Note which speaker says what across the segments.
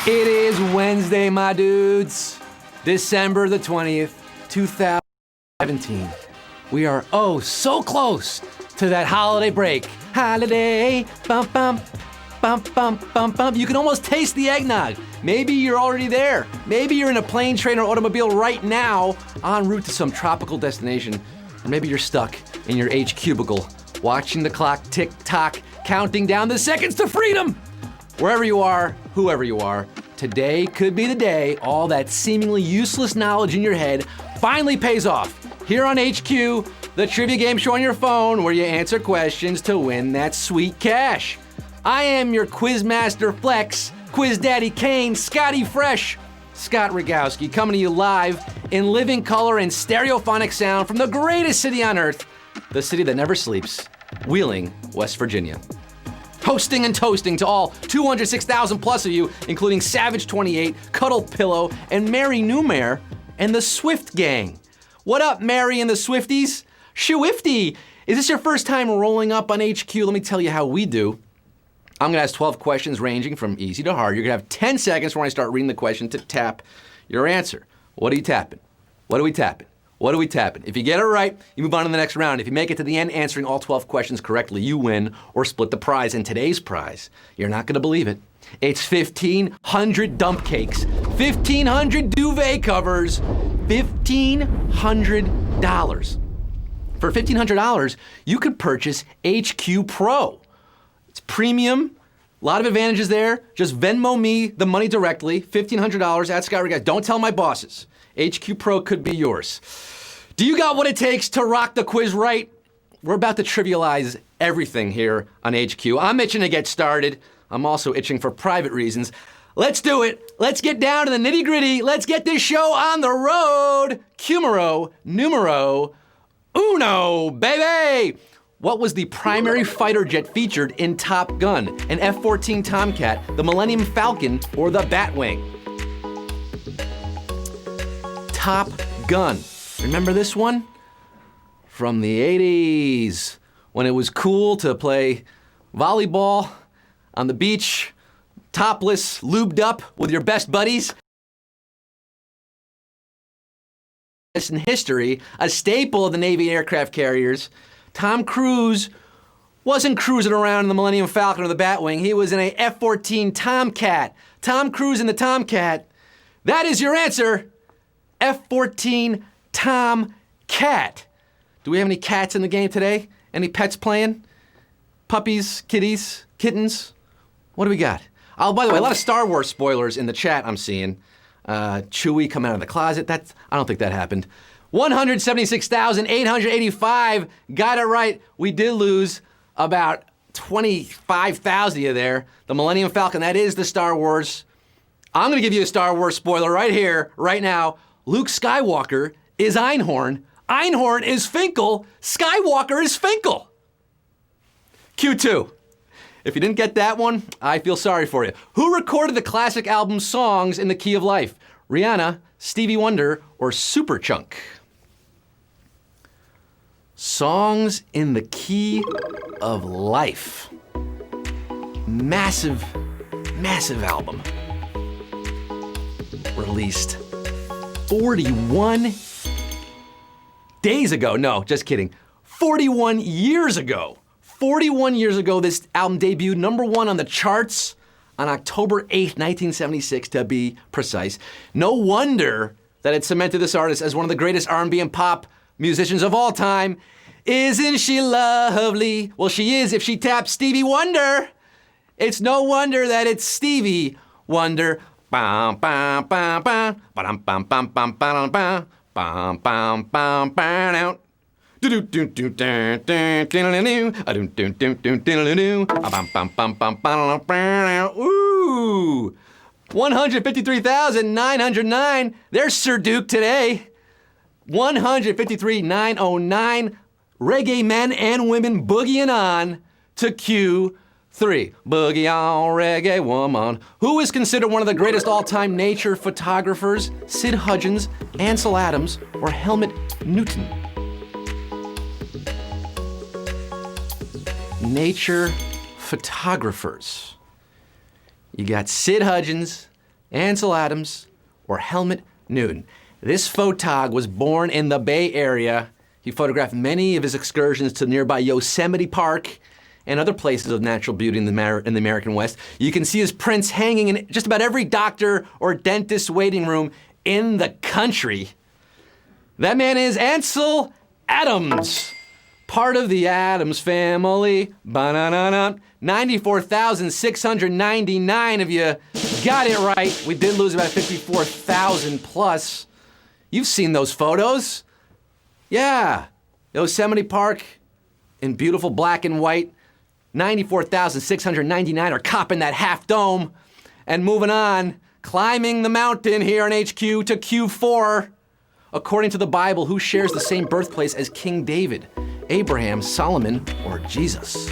Speaker 1: It is Wednesday, my dudes. December the 20th, 2017. We are so close to that holiday break. Holiday, bum bum, bum bum bum bum. You can almost taste the eggnog. Maybe you're already there. Maybe you're in a plane, train, or automobile right now en route to some tropical destination. Or maybe you're stuck in your H cubicle, watching the clock tick-tock, counting down the seconds to freedom. Wherever you are, whoever you are, today could be the day all that seemingly useless knowledge in your head finally pays off. Here on HQ, the trivia game show on your phone where you answer questions to win that sweet cash. I am your Quizmaster Flex, Quiz Daddy Kane, Scotty Fresh, Scott Rogowski, coming to you live in living color and stereophonic sound from the greatest city on earth, the city that never sleeps, Wheeling, West Virginia. Hosting and toasting to all 206,000 plus of you, including Savage28, Cuddle Pillow, and Mary Newmare, and the Swift Gang. What up, Mary and the Swifties? Swifty! Is this your first time rolling up on HQ? Let me tell you how we do. I'm gonna ask 12 questions ranging from easy to hard. You're gonna have 10 seconds when I start reading the question to tap your answer. What are you tapping? What are we tapping? What are we tapping? If you get it right, you move on to the next round. If you make it to the end answering all 12 questions correctly, you win or split the prize. And today's prize, you're not gonna believe it. It's 1,500 dump cakes, 1,500 duvet covers, $1,500. For $1,500, you could purchase HQ Pro. It's premium, a lot of advantages there. Just Venmo me the money directly, $1,500 at Scott Rogowski. Don't tell my bosses. HQ Pro could be yours. Do you got what it takes to rock the quiz right? We're about to trivialize everything here on HQ. I'm itching to get started. I'm also itching for private reasons. Let's do it. Let's get down to the nitty gritty. Let's get this show on the road. Cumero numero uno, baby. What was the primary fighter jet featured in Top Gun? An F-14 Tomcat, the Millennium Falcon, or the Batwing? Top Gun. Remember this one? From the 80s, when it was cool to play volleyball on the beach, topless, lubed up with your best buddies. In history, a staple of the Navy aircraft carriers, Tom Cruise wasn't cruising around in the Millennium Falcon or the Batwing. He was in a F-14 Tomcat. Tom Cruise in the Tomcat. That is your answer. F-14 Tomcat. Do we have any cats in the game today? Any pets playing? Puppies, kitties, kittens? What do we got? Oh, by the way, a lot of Star Wars spoilers in the chat I'm seeing. Chewie coming out of the closet. I don't think that happened. 176,885. Got it right. We did lose about 25,000 of you there. The Millennium Falcon, that is the Star Wars. I'm going to give you a Star Wars spoiler right here, right now. Luke Skywalker is Einhorn. Einhorn is Finkel. Skywalker is Finkel. Q2. If you didn't get that one, I feel sorry for you. Who recorded the classic album Songs in the Key of Life? Rihanna, Stevie Wonder, or Superchunk? Songs in the Key of Life. Massive, massive album. Released 41 days ago. No, just kidding. 41 years ago. 41 years ago, this album debuted #1 on the charts on October 8th, 1976, to be precise. No wonder that it cemented this artist as one of the greatest R&B and pop musicians of all time. Isn't she lovely? Well, she is if she taps Stevie Wonder. It's no wonder that it's Stevie Wonder. Bam, bam, bam, bam, bam, bam, bam, bam, bam, bam, bam, bam, bam, bam. Ooh, 153,909. There's Sir Duke today. 153,909. Reggae men and women boogieing on to Q3. Boogie on reggae woman. Who is considered one of the greatest all-time nature photographers? Sid Hudgens, Ansel Adams, or Helmut Newton? Nature photographers. You got Sid Hudgens, Ansel Adams or Helmut Newton. This photog was born in the Bay Area. He photographed many of his excursions to nearby Yosemite Park and other places of natural beauty in the American West. You can see his prints hanging in just about every doctor or dentist waiting room in the country. That man is Ansel Adams, part of the Adams family. Ba-na-na-na. 94,699 of you got it right. We did lose about 54,000 plus. You've seen those photos. Yeah, Yosemite Park in beautiful black and white. 94,699 are copping that half dome. And moving on, climbing the mountain here in HQ to Q4. According to the Bible, who shares the same birthplace as King David, Abraham, Solomon, or Jesus?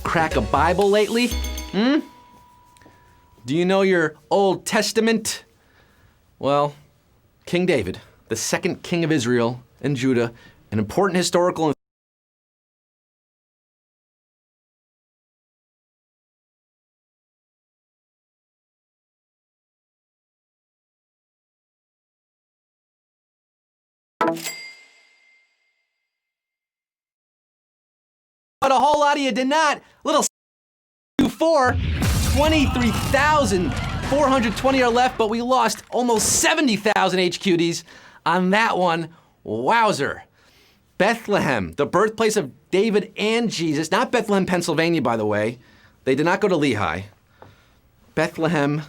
Speaker 1: Crack a Bible lately? Do you know your Old Testament? Well, King David, the second king of Israel and Judah, an important historical but a whole lot of you did not. Little 23,420 are left, but we lost almost 70,000 HQDs on that one. Wowzer. Bethlehem, the birthplace of David and Jesus. Not Bethlehem, Pennsylvania, by the way. They did not go to Lehigh. Bethlehem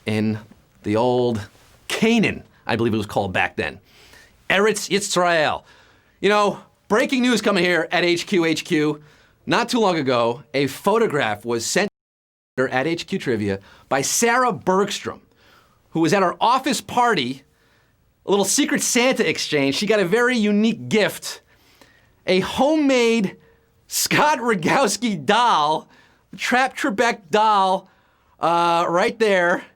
Speaker 1: in the old Canaan, I believe it was called back then. Eretz Yisrael. You know, breaking news coming here at HQ. Not too long ago, a photograph was sent at HQ Trivia by Sarah Bergstrom, who was at our office party, a little Secret Santa exchange. She got a very unique gift, a homemade Scott Rogowski doll, Trap Trebek doll, right there.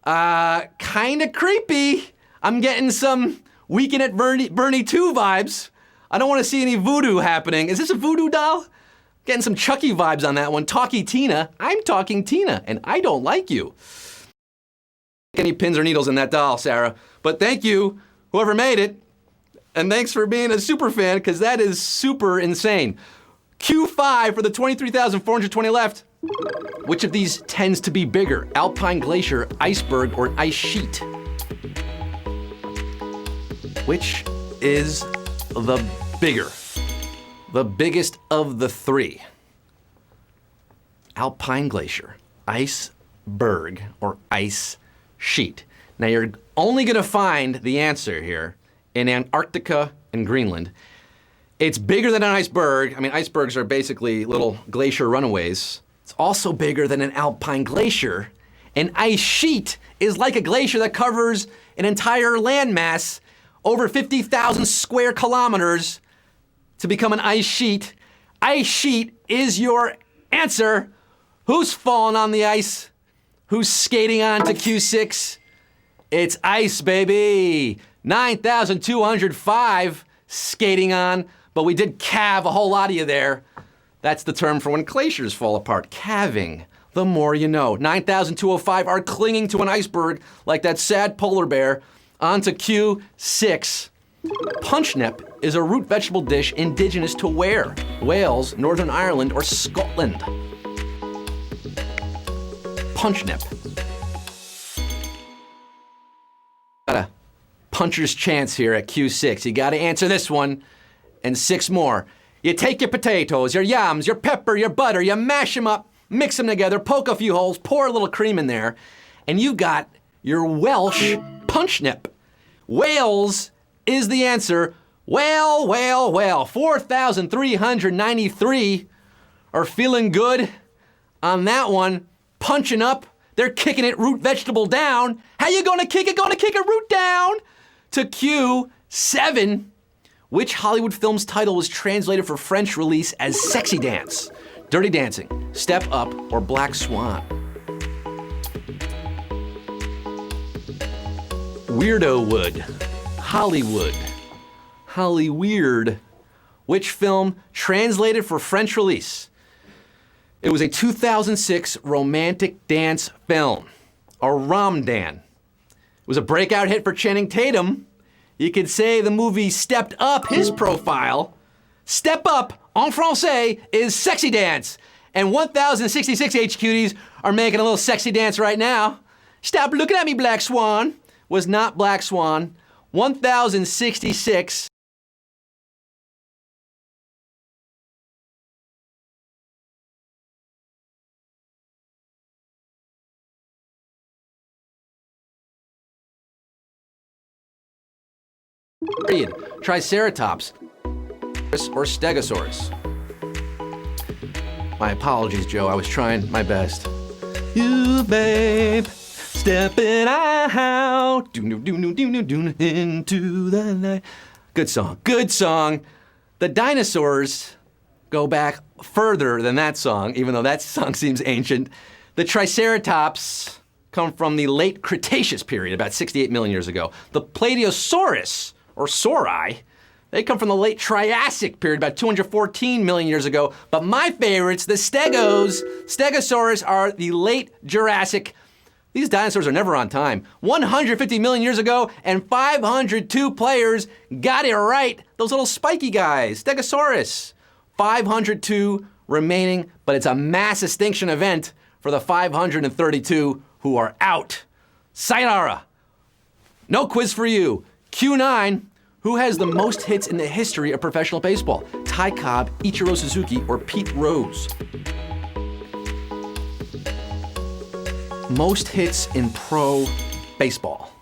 Speaker 1: Kinda creepy. I'm getting some Weekend at Bernie 2 vibes. I don't want to see any voodoo happening. Is this a voodoo doll? Getting some Chucky vibes on that one. Talkie Tina. I'm talking Tina, and I don't like you. Any pins or needles in that doll, Sarah. But thank you, whoever made it. And thanks for being a super fan, because that is super insane. Q5 for the 23,420 left. Which of these tends to be bigger? Alpine glacier, iceberg, or ice sheet? Which is the bigger? The biggest of the three. Alpine glacier, iceberg, or ice sheet. Now you're only gonna find the answer here in Antarctica and Greenland. It's bigger than an iceberg. I mean, icebergs are basically little glacier runaways. It's also bigger than an alpine glacier. An ice sheet is like a glacier that covers an entire landmass over 50,000 square kilometers to become an ice sheet. Ice sheet is your answer. Who's falling on the ice? Who's skating on to Q6? It's ice, baby. 9,205 skating on, but we did calve a whole lot of you there. That's the term for when glaciers fall apart, calving. The more you know. 9,205 are clinging to an iceberg like that sad polar bear. On to Q6. Punchnep is a root vegetable dish indigenous to where? Wales, Northern Ireland, or Scotland? Punchnep. Got a puncher's chance here at Q6. You gotta answer this one and 6 more. You take your potatoes, your yams, your pepper, your butter, you mash them up, mix them together, poke a few holes, pour a little cream in there, and you've got your Welsh punchnep. Wales is the answer. Well, 4,393 are feeling good on that one. Punching up. They're kicking it root vegetable down. How you gonna kick it? Gonna kick it root down to Q7. Which Hollywood film's title was translated for French release as Sexy Dance, Dirty Dancing, Step Up, or Black Swan? Weirdowood. Hollywood. Hollyweird. Which film translated for French release It was a 2006 romantic dance film, a rom-dan. It was a breakout hit for Channing Tatum. You could say the movie stepped up his profile. Step up, en français, is sexy dance. And 1,066 HQTs are making a little sexy dance right now. Stop looking at me, Black Swan. Was not Black Swan. 1,066. Period. Triceratops or Stegosaurus. My apologies, Joe. I was trying my best. You, babe, stepping out into the night. Good song. Good song. The dinosaurs go back further than that song, even though that song seems ancient. The Triceratops come from the late Cretaceous period, about 68 million years ago. The Plateosaurus, or Sauri, they come from the late Triassic period, about 214 million years ago. But my favorites, the Stegosaurus, are the late Jurassic. These dinosaurs are never on time. 150 million years ago, and 502 players got it right. Those little spiky guys, Stegosaurus. 502 remaining, but it's a mass extinction event for the 532 who are out. Sayonara. No quiz for you. Q9. Who has the most hits in the history of professional baseball? Ty Cobb, Ichiro Suzuki, or Pete Rose? Most hits in pro baseball.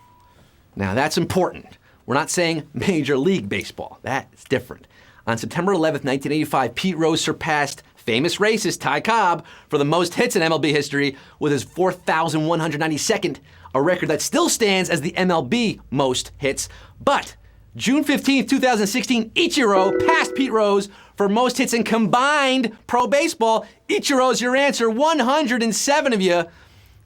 Speaker 1: Now that's important. We're not saying Major League Baseball. That's different. On September 11th, 1985, Pete Rose surpassed famous racist Ty Cobb for the most hits in MLB history with his 4,192nd, a record that still stands as the MLB most hits. But June 15th, 2016, Ichiro passed Pete Rose for most hits in combined pro baseball. Ichiro's your answer. 107 of you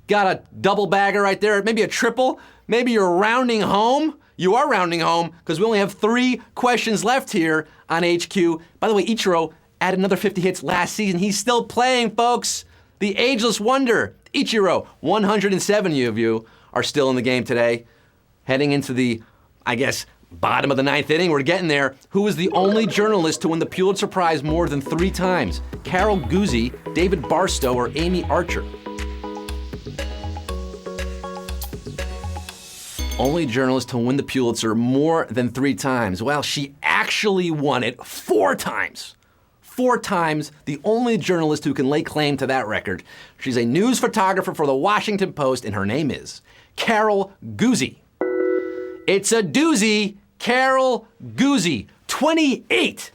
Speaker 1: got a double bagger right there, maybe a triple. Maybe you're rounding home. You are rounding home because we only have 3 questions left here on HQ. By the way, Ichiro added another 50 hits last season. He's still playing, folks. The ageless wonder, Ichiro. 107 of you are still in the game today. Heading into the, I guess, bottom of the 9th inning, we're getting there. Who was the only journalist to win the Pulitzer Prize more than 3 times? Carol Guzzi, David Barstow, or Amy Archer? Only journalist to win the Pulitzer more than 3 times. Well, she actually won it 4 times. 4 times, the only journalist who can lay claim to that record. She's a news photographer for the Washington Post, and her name is Carol Guzzi. It's a doozy. Carol Guzzi, 28.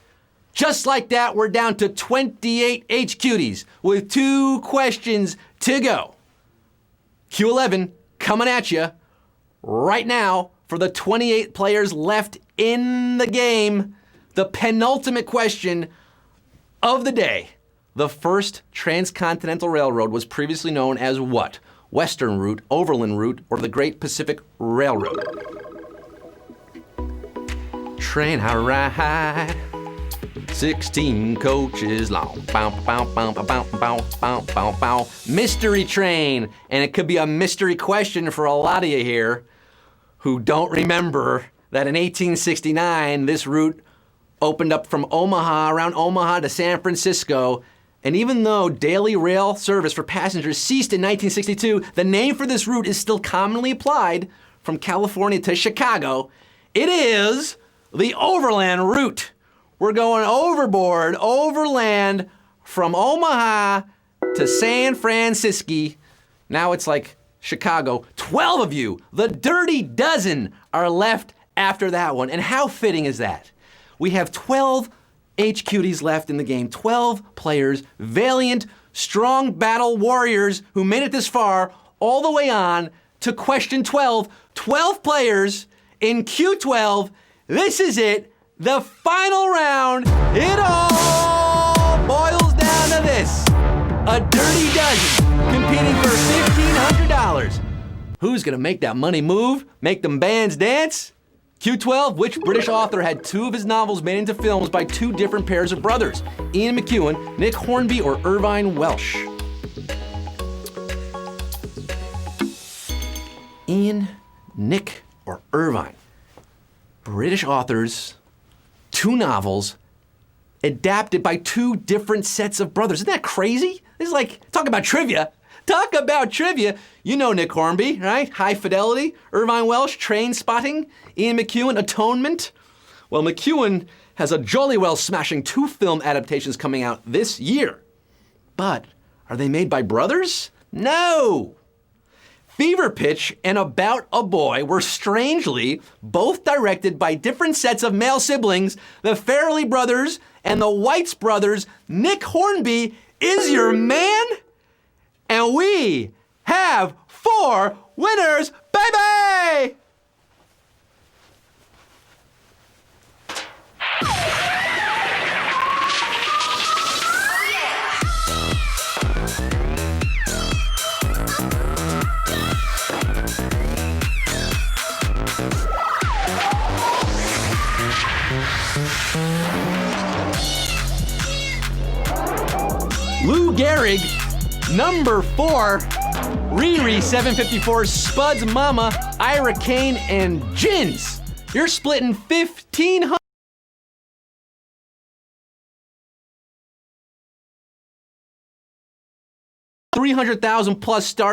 Speaker 1: Just like that, we're down to 28 HQTs with 2 questions to go. Q11 coming at you right now for the 28 players left in the game. The penultimate question of the day. The first transcontinental railroad was previously known as what? Western Route, Overland Route, or the Great Pacific Railroad? Train I ride, 16 coaches long. Bow, bow, bow, bow, bow, bow, bow, bow, bow. Mystery train. And it could be a mystery question for a lot of you here who don't remember that in 1869, this route opened up from Omaha, around Omaha to San Francisco. And even though daily rail service for passengers ceased in 1962, the name for this route is still commonly applied from California to Chicago. It is the Overland Route. We're going overboard, overland from Omaha to San Francisco. Now it's like Chicago. 12 of you, the dirty dozen, are left after that one. And how fitting is that? We have 12 HQTs left in the game, 12 players, valiant, strong battle warriors who made it this far, all the way on to question 12. 12 players in Q12. This is it, the final round. It all boils down to this. A dirty dozen competing for $1,500. Who's gonna make that money move? Make them bands dance? Q12, which British author had two of his novels made into films by two different pairs of brothers? Ian McEwan, Nick Hornby, or Irvine Welsh? Ian, Nick, or Irvine? British authors, two novels, adapted by two different sets of brothers. Isn't that crazy? This is like, talk about trivia. Talk about trivia. You know Nick Hornby, right? High Fidelity. Irvine Welsh, Train Spotting. Ian McEwan, Atonement. Well, McEwan has a jolly well smashing two film adaptations coming out this year. But are they made by brothers? No. Fever Pitch and About a Boy were strangely both directed by different sets of male siblings, the Farrelly brothers and the Whites brothers. Nick Hornby is your man? And we have 4 winners, baby! Lou Gehrig, number 4, Riri 754, Spud's Mama, Ira Kane, and Jins. You're splitting 1,500. 300,000 plus stars.